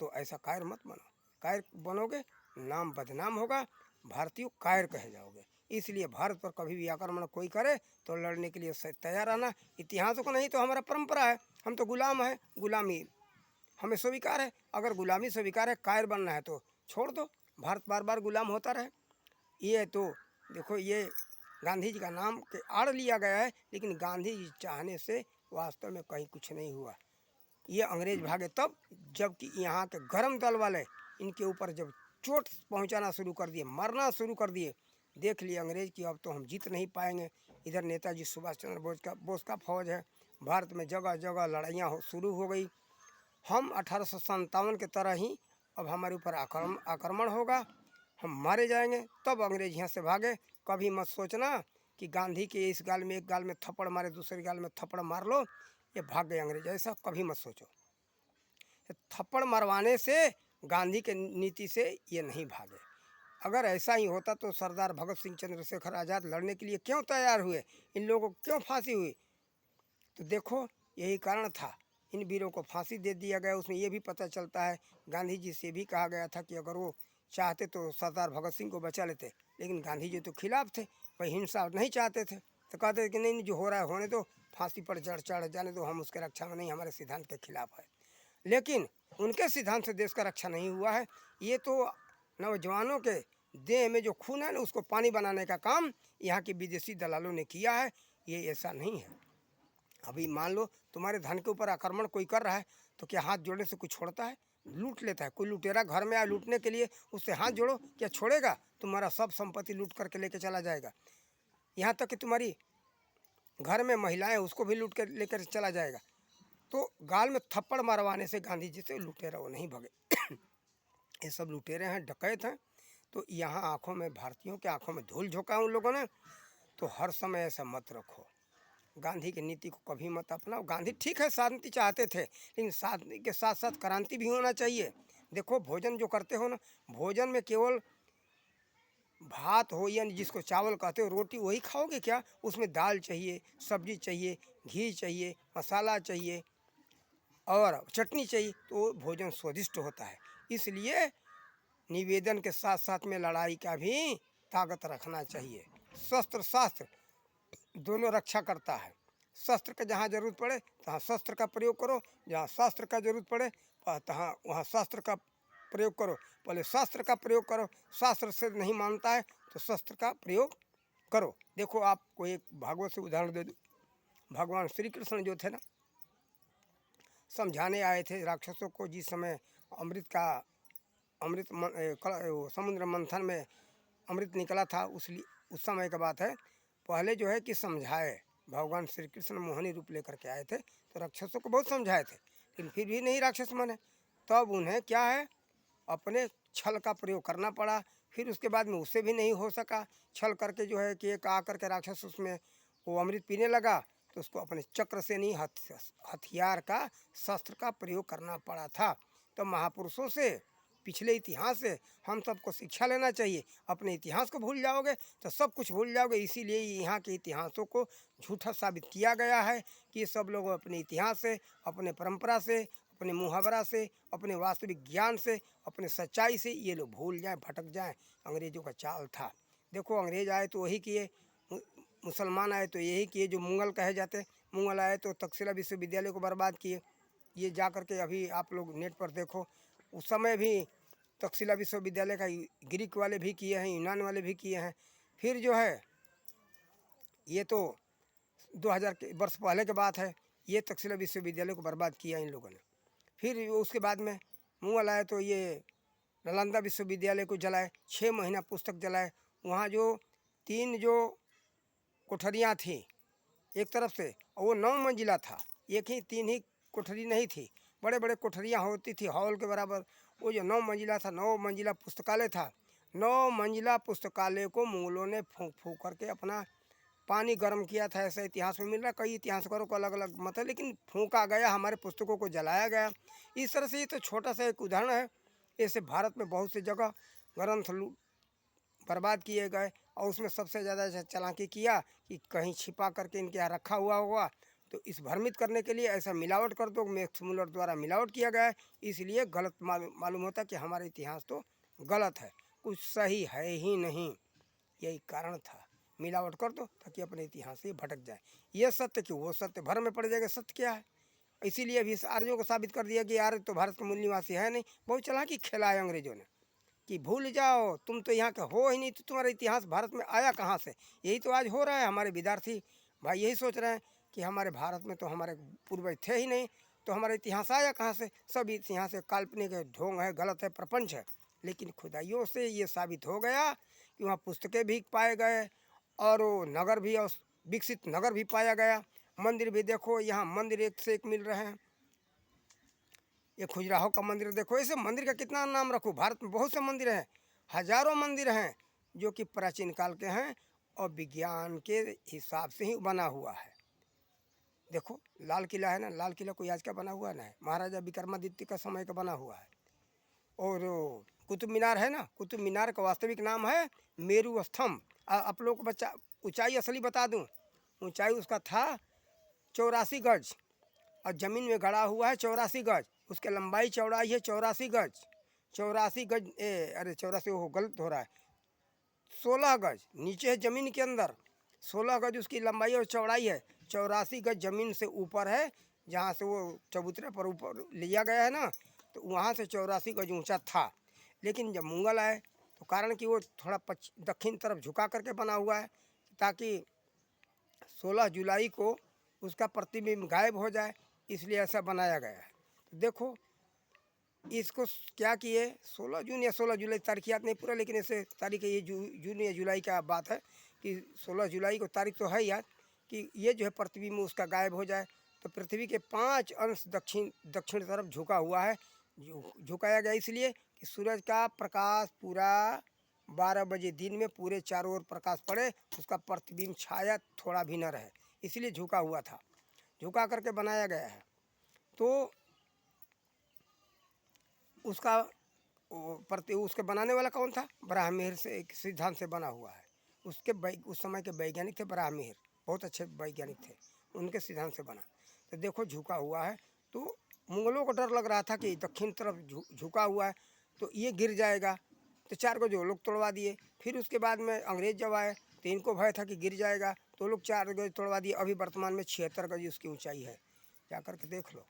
तो ऐसा कायर मत बनो, कायर बनोगे नाम बदनाम होगा, भारतीय कायर कहे जाओगे। इसलिए भारत पर कभी भी आक्रमण कोई करे तो लड़ने के लिए तैयार रहना। इतिहास को नहीं तो हमारा परंपरा है, हम तो गुलाम है, गुलामी हमें स्वीकार है। अगर गुलामी स्वीकार है, कायर बनना है तो छोड़ दो, भारत बार बार गुलाम होता रहे। ये तो देखो, ये गांधी जी का नाम के आड़ लिया गया है, लेकिन गांधी जी चाहने से वास्तव में कहीं कुछ नहीं हुआ। ये अंग्रेज भागे तब, जबकि यहाँ के गरम दल वाले इनके ऊपर जब चोट पहुँचाना शुरू कर दिए, मरना शुरू कर दिए, देख लिए अंग्रेज कि अब तो हम जीत नहीं पाएंगे। इधर नेताजी सुभाष चंद्र बोस का फौज है, भारत में जगह जगह लड़ाइयाँ शुरू हो गई। हम 1857 के तरह ही अब हमारे ऊपर आक्रमण होगा, हम मारे जाएंगे। तब अंग्रेज यहाँ से भागे। कभी मत सोचना कि गांधी के इस गाल में एक गाल में थप्पड़ मारे, दूसरे गाल में थप्पड़ मार लो, ये भाग गए अंग्रेज, ऐसा कभी मत सोचो। थप्पड़ मरवाने से, गांधी के नीति से ये नहीं भागे। अगर ऐसा ही होता तो सरदार भगत सिंह, चंद्रशेखर आज़ाद लड़ने के लिए क्यों तैयार हुए, इन लोगों को क्यों फांसी हुई? तो देखो, यही कारण था, इन वीरों को फांसी दे दिया गया। उसमें ये भी पता चलता है, गांधी जी से भी कहा गया था कि अगर वो चाहते तो सरदार भगत सिंह को बचा लेते, लेकिन गांधी जी तो खिलाफ थे, वही हिंसा नहीं चाहते थे। तो कहते थे कि नहीं, जो हो रहा है होने दो, फांसी पर चढ़ जाने दो, हम उसके रक्षा में नहीं, हमारे सिद्धांत के खिलाफ है। लेकिन उनके सिद्धांत से देश का रक्षा नहीं हुआ है। ये तो नौजवानों के देह में जो खून है ना, उसको पानी बनाने का काम यहाँ के विदेशी दलालों ने किया है। ये ऐसा नहीं है। अभी मान लो तुम्हारे धन के ऊपर आक्रमण कोई कर रहा है, तो क्या हाथ जोड़ने से कुछ छोड़ता है? लूट लेता है। कोई लुटेरा घर में आया लूटने के लिए, उससे हाथ जोड़ो, क्या छोड़ेगा? तुम्हारा सब संपत्ति लूट करके लेके चला जाएगा। यहाँ तक कि तुम्हारी घर में महिलाएं, उसको भी लूट कर लेकर चला जाएगा। तो गाल में थप्पड़ मारवाने से गांधी जी से लुटेरा वो नहीं भगे। ये सब लुटेरे हैं, डकैत हैं। तो यहाँ आँखों में, भारतीयों के आँखों में धूल झोंका उन लोगों ने। तो हर समय ऐसा मत रखो, गांधी की नीति को कभी मत अपनाओ। गांधी ठीक है, शांति चाहते थे, लेकिन शांति के साथ साथ क्रांति भी होना चाहिए। देखो, भोजन जो करते हो ना, भोजन में केवल भात हो या जिसको चावल कहते हो, रोटी, वही खाओगे क्या? उसमें दाल चाहिए, सब्जी चाहिए, घी चाहिए, मसाला चाहिए और चटनी चाहिए, तो भोजन स्वादिष्ट होता है। इसलिए निवेदन के साथ साथ में लड़ाई का भी ताकत रखना चाहिए। शस्त्र शास्त्र दोनों रक्षा करता है। शस्त्र का जहाँ जरूरत पड़े तहाँ शस्त्र का प्रयोग करो, जहाँ शास्त्र का जरूरत पड़े तहाँ वहाँ शास्त्र का प्रयोग करो। पहले शास्त्र का प्रयोग करो, शास्त्र से नहीं मानता है तो शस्त्र का प्रयोग करो। देखो, आपको एक भागवत से उदाहरण दे दूँ। भगवान श्री कृष्ण जो थे ना, समझाने आए थे राक्षसों को। जिस समय समुद्र मंथन में अमृत निकला था, उस समय का बात है। पहले जो है कि समझाए, भगवान श्री कृष्ण मोहिनी रूप लेकर के आए थे, तो राक्षसों को बहुत समझाए थे, लेकिन फिर भी नहीं राक्षस माने। तब उन्हें क्या है, अपने छल का प्रयोग करना पड़ा। फिर उसके बाद में उससे भी नहीं हो सका, छल करके जो है कि एक आकर के राक्षस उसमें वो अमृत पीने लगा, तो उसको अपने चक्र से नहीं, हथियार का, शस्त्र का प्रयोग करना पड़ा था। तो महापुरुषों से, पिछले इतिहास से हम सबको शिक्षा लेना चाहिए। अपने इतिहास को भूल जाओगे तो सब कुछ भूल जाओगे। इसीलिए यहाँ के इतिहासों को झूठा साबित किया गया है कि सब लोग अपने इतिहास से, अपने परंपरा से, अपने मुहावरा से, अपने वास्तविक ज्ञान से, अपने सच्चाई से ये लोग भूल जाएं, भटक जाएं। अंग्रेज़ों का चाल था। देखो अंग्रेज़ आए तो वही किए, मुसलमान आए तो यही किए, जो मुगल कहे जाते। मुगल आए तो तक्षशिला विश्वविद्यालय को बर्बाद किए। ये जा कर के अभी आप लोग नेट पर देखो, उस समय भी तक्षशिला विश्वविद्यालय का ग्रीक वाले भी किए हैं, यूनान वाले भी किए हैं। फिर जो है ये तो 2000 के वर्ष पहले की बात है, ये तक्षशिला विश्वविद्यालय को बर्बाद किया इन लोगों ने। फिर उसके बाद में मुगल आए तो ये नालंदा विश्वविद्यालय को जलाए, 6 महीना पुस्तक जलाए। वहाँ जो 3 जो कोठरियाँ थी एक तरफ से, और वो 9 मंजिला था, एक ही 3 ही कोठरी नहीं थी, बड़े बड़े कोठरियाँ होती थी हॉल के बराबर। वो जो 9 मंजिला था, 9 मंजिला पुस्तकालय था। 9 मंजिला पुस्तकालय को मुगलों ने फूंक फूंक करके अपना पानी गर्म किया था, ऐसा इतिहास में मिल रहा है। कई इतिहासकारों को अलग अलग मत है, लेकिन फूंका गया, हमारे पुस्तकों को जलाया गया। इस तरह से ये तो छोटा सा एक उदाहरण है। ऐसे भारत में बहुत सी जगह ग्रंथ बर्बाद किए गए, और उसमें सबसे ज़्यादा चालाकी किया कि कहीं छिपा करके इनके यहाँ रखा हुआ होगा, तो इस भ्रमित करने के लिए ऐसा मिलावट कर दो। मैक्स मुलर द्वारा मिलावट किया गया है, इसलिए गलत मालूम होता कि हमारा इतिहास तो गलत है, कुछ सही है ही नहीं। यही कारण था, मिलावट कर दो ताकि अपने इतिहास से भटक जाए। ये सत्य कि वो सत्य भर में पड़ जाएगा, सत्य क्या है। इसीलिए अभी आर्यों को साबित कर दिया कि यार तो भारत के मूल निवासी है नहीं। बहुत चालाकी खेला है अंग्रेजों ने कि भूल जाओ, तुम तो यहाँ के हो ही नहीं, तो तुम्हारा इतिहास भारत में आया कहाँ से। यही तो आज हो रहा है। हमारे विद्यार्थी भाई यही सोच रहे हैं कि हमारे भारत में तो हमारे पूर्वज थे ही नहीं, तो हमारा इतिहास आया कहाँ से। सब इतिहास काल्पनिक है, ढोंग है, गलत है, प्रपंच है। लेकिन खुदाइयों से ये साबित हो गया कि वहाँ पुस्तकें भी पाए गए, और वो नगर भी, और विकसित नगर भी पाया गया। मंदिर भी देखो, यहाँ मंदिर एक से एक मिल रहे हैं। ये खजुराहो का मंदिर देखो, ऐसे मंदिर का कितना नाम रखूं। भारत में बहुत से मंदिर हैं, हजारों मंदिर हैं जो कि प्राचीन काल के हैं और विज्ञान के हिसाब से ही बना हुआ है। देखो लाल किला है ना, लाल किला कोई आज का बना हुआ ना है, महाराजा विक्रमादित्य का समय का बना हुआ है। और कुतुब मीनार है ना, कुतुब मीनार का वास्तविक नाम है मेरू स्तंभ। आप लोग को बच्चा ऊंचाई असली बता दूं, ऊंचाई उसका था 84 गज, और ज़मीन में गड़ा हुआ है 84 गज। उसके लंबाई चौड़ाई है 84 गज। 84 गज, अरे 84 वो गलत हो रहा है, 16 गज नीचे है ज़मीन के अंदर, 16 गज उसकी लंबाई और चौड़ाई है। 84 गज ज़मीन से ऊपर है, जहाँ से वो चबूतरे पर ऊपर लिया गया है ना, तो वहाँ से 84 गज ऊंचा था। लेकिन जब मुगल आए तो कारण कि वो थोड़ा दक्षिण तरफ झुका करके बना हुआ है, ताकि 16 जुलाई को उसका प्रतिबिंब गायब हो जाए, इसलिए ऐसा बनाया गया है। तो देखो इसको क्या किए, 16 जून या 16 जुलाई, तारीख याद नहीं पूरा, लेकिन ऐसे तारीख ये जून या जुलाई का बात है कि 16 जुलाई को तारीख तो है याद, कि ये जो है प्रतिबिंब उसका गायब हो जाए। तो पृथ्वी के 5 अंश दक्षिण तरफ झुका हुआ है। झुकाया गया इसलिए कि सूरज का प्रकाश पूरा 12 बजे दिन में पूरे चारों ओर प्रकाश पड़े, उसका प्रतिबिंब छाया थोड़ा भी न रहे, इसलिए झुका हुआ था, झुका करके बनाया गया है। तो उसका उसके बनाने वाला कौन था, ब्राह्मीर से एक सिद्धांत से बना हुआ है। उस समय के वैज्ञानिक थे ब्राह्मीर, बहुत अच्छे वैज्ञानिक थे, उनके सिद्धांत से बना। तो देखो झुका हुआ है, तो मुगलों को डर लग रहा था कि दक्षिण तरफ झुका हुआ है तो ये गिर जाएगा, तो 4 गज वो लोग तोड़वा दिए। फिर उसके बाद में अंग्रेज जब आए तो इनको भय था कि गिर जाएगा, तो लोग 4 गज तोड़वा दिए। अभी वर्तमान में 76 गज उसकी ऊंचाई है, जा कर के देख लो,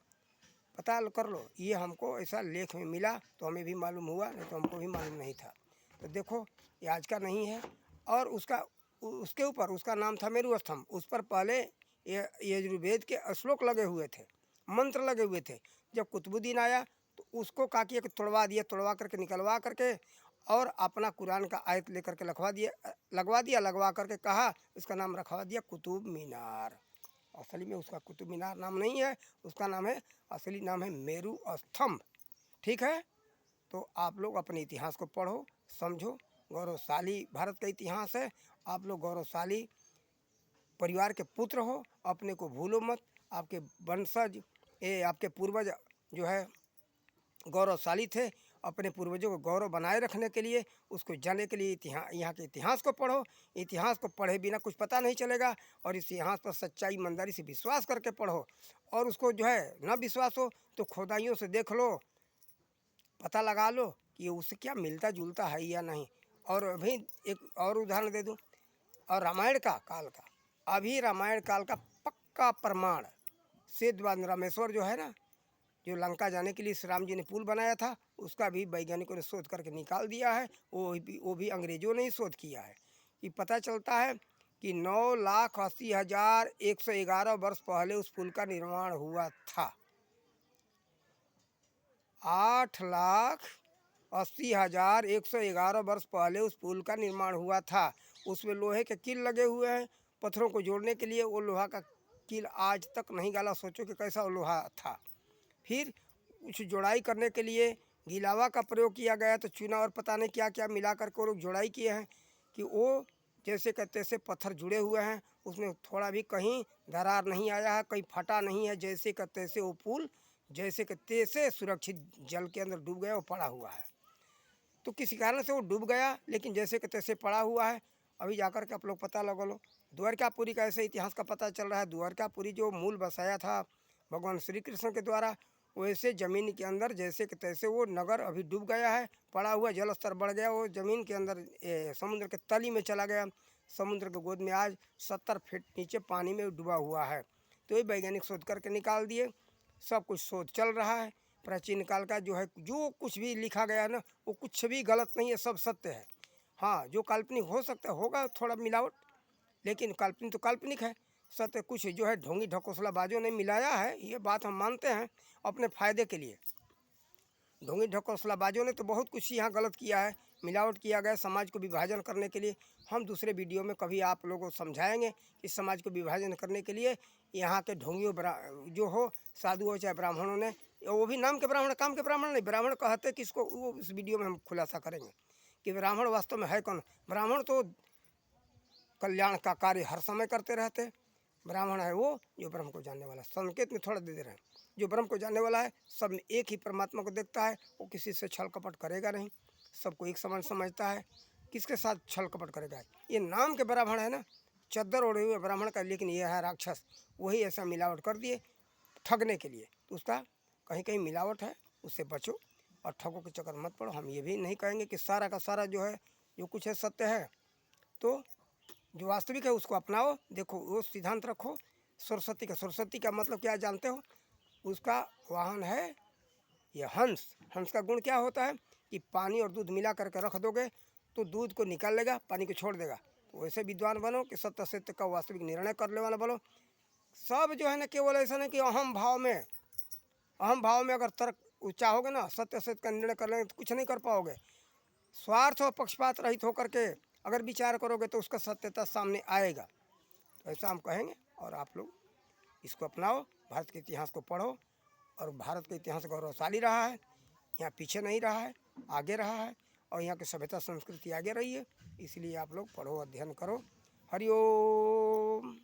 पता कर लो। ये हमको ऐसा लेख में मिला तो हमें भी मालूम हुआ, नहीं तो हमको भी मालूम नहीं था। तो देखो ये आज का नहीं है, और उसके ऊपर उसका नाम था मेरू स्तंभ। उस पर पहले ये यजुर्वेद के श्लोक लगे हुए थे, मंत्र लगे हुए थे। जब कुतुबुद्दीन आया तो उसको का किया कि तोड़वा दिया, तोड़वा करके निकलवा करके और अपना कुरान का आयत लेकर के लगवा करके कहा, इसका नाम रखवा दिया कुतुब मीनार। असली में उसका कुतुब मीनार नाम नहीं है, उसका नाम है, असली नाम है मेरू स्तंभ। ठीक है, तो आप लोग अपने इतिहास को पढ़ो, समझो, गौरवशाली भारत का इतिहास है। आप लोग गौरवशाली परिवार के पुत्र हो, अपने को भूलो मत। आपके वंशज आपके पूर्वज जो है गौरवशाली थे, अपने पूर्वजों को गौरव बनाए रखने के लिए, उसको जानने के लिए यहाँ के इतिहास को पढ़ो। इतिहास को पढ़े बिना कुछ पता नहीं चलेगा, और इस इतिहास पर सच्चाई ईमानदारी से विश्वास करके पढ़ो। और उसको जो है ना विश्वास हो तो खोदाइयों से देख लो, पता लगा लो कि उससे क्या मिलता जुलता है या नहीं। और अभी एक और उदाहरण दे दूँ, और रामायण का काल का, अभी रामायण काल का पक्का प्रमाण सेतुबंध रामेश्वर जो है ना, जो लंका जाने के लिए श्री राम जी ने पुल बनाया था, उसका भी वैज्ञानिकों ने शोध करके निकाल दिया है। वो भी अंग्रेजों ने ही शोध किया है। कि पता चलता है कि 9,80,111 वर्ष पहले उस पुल का निर्माण हुआ था। 8,80,111 वर्ष पहले उस पुल का निर्माण हुआ था। उसमें लोहे के कील लगे हुए हैं पत्थरों को जोड़ने के लिए। वो लोहा का कील आज तक नहीं गला। सोचो कि कैसा वो लोहा था। फिर कुछ जोड़ाई करने के लिए गिलावा का प्रयोग किया गया, तो चूना और पता नहीं क्या क्या मिला कर के लोग जोड़ाई किए हैं कि वो जैसे कि तैसे पत्थर जुड़े हुए हैं, उसमें थोड़ा भी कहीं दरार नहीं आया है, कहीं फटा नहीं है। जैसे कि तैसे वो पुल जैसे कि तैसे सुरक्षित जल के अंदर डूब गया, वो पड़ा हुआ है। तो किसी कारण से वो डूब गया, लेकिन जैसे कि तैसे पड़ा हुआ है। अभी जाकर के आप लोग पता लगा लो। द्वारकापुरी का ऐसे इतिहास का पता चल रहा है। द्वारकापुरी जो मूल बसाया था भगवान श्री कृष्ण के द्वारा, वैसे ज़मीन के अंदर जैसे कि तैसे वो नगर अभी डूब गया है, पड़ा हुआ। जल स्तर बढ़ गया, वो ज़मीन के अंदर समुद्र के तली में चला गया। समुद्र के गोद में आज 70 फीट नीचे पानी में डूबा हुआ है। तो ये वैज्ञानिक शोध करके निकाल दिए। सब कुछ शोध चल रहा है। प्राचीन काल का जो है, जो कुछ भी लिखा गया है ना, वो कुछ भी गलत नहीं है, सब सत्य है। हाँ, जो काल्पनिक हो सकता है, होगा थोड़ा मिलावट, लेकिन काल्पनिक तो काल्पनिक है। सत्य कुछ जो है ढोंगी ढकोसलाबाजों ने मिलाया है, ये बात हम मानते हैं अपने फ़ायदे के लिए। ढोंगी ढकोसलाबाजों ने तो बहुत कुछ यहाँ गलत किया है, मिलावट किया गया समाज को विभाजन करने के लिए। हम दूसरे वीडियो में कभी आप लोगों को समझाएंगे कि समाज को विभाजन करने के लिए यहाँ के ढोंगियों जो हो, साधु हो चाहे ब्राह्मणों ने, वो भी नाम के ब्राह्मण काम के ब्राह्मण नहीं। ब्राह्मण कहते किसको, वो इस वीडियो में हम खुलासा करेंगे कि ब्राह्मण वास्तव में है कौन। ब्राह्मण तो कल्याण का कार्य हर समय करते रहते। ब्राह्मण है वो जो ब्रह्म को जानने वाला। संकेत में थोड़ा दे दे रहे हैं, जो ब्रह्म को जानने वाला है, सब में एक ही परमात्मा को देखता है। वो किसी से छल कपट करेगा नहीं, सबको एक समान समझता है। किसके साथ छल कपट करेगा? ये नाम के ब्राह्मण है ना, चद्दर ओढ़े हुए ब्राह्मण का, लेकिन ये है राक्षस। वही ऐसा मिलावट कर दिए ठगने के लिए। तो उसका कहीं कहीं मिलावट है, उससे बचो और ठगों के चक्कर मत पड़ो। हम ये भी नहीं कहेंगे कि सारा का सारा जो है, जो कुछ है सत्य है। तो जो वास्तविक है उसको अपनाओ। देखो, वो सिद्धांत रखो सरस्वती का। सरस्वती का मतलब क्या जानते हो? उसका वाहन है ये हंस। हंस का गुण क्या होता है कि पानी और दूध मिला करके रख दोगे तो दूध को निकाल लेगा, पानी को छोड़ देगा। तो वैसे विद्वान बनो कि सत्य सत्य का वास्तविक निर्णय करने वाला बनो। सब जो है ना, केवल ऐसा नहीं कि अहम भाव में अगर तर्क चाहोगे ना सत्य सत्य का निर्णय कर लेंगे तो कुछ नहीं कर पाओगे। स्वार्थ और पक्षपात रहित होकर के अगर विचार करोगे तो उसका सत्यता सामने आएगा। तो ऐसा हम कहेंगे, और आप लोग इसको अपनाओ। भारत के इतिहास को पढ़ो, और भारत का इतिहास गौरवशाली रहा है, यहाँ पीछे नहीं रहा है, आगे रहा है, और यहाँ की सभ्यता संस्कृति आगे रही है। इसलिए आप लोग पढ़ो, अध्ययन करो। हरि ओम।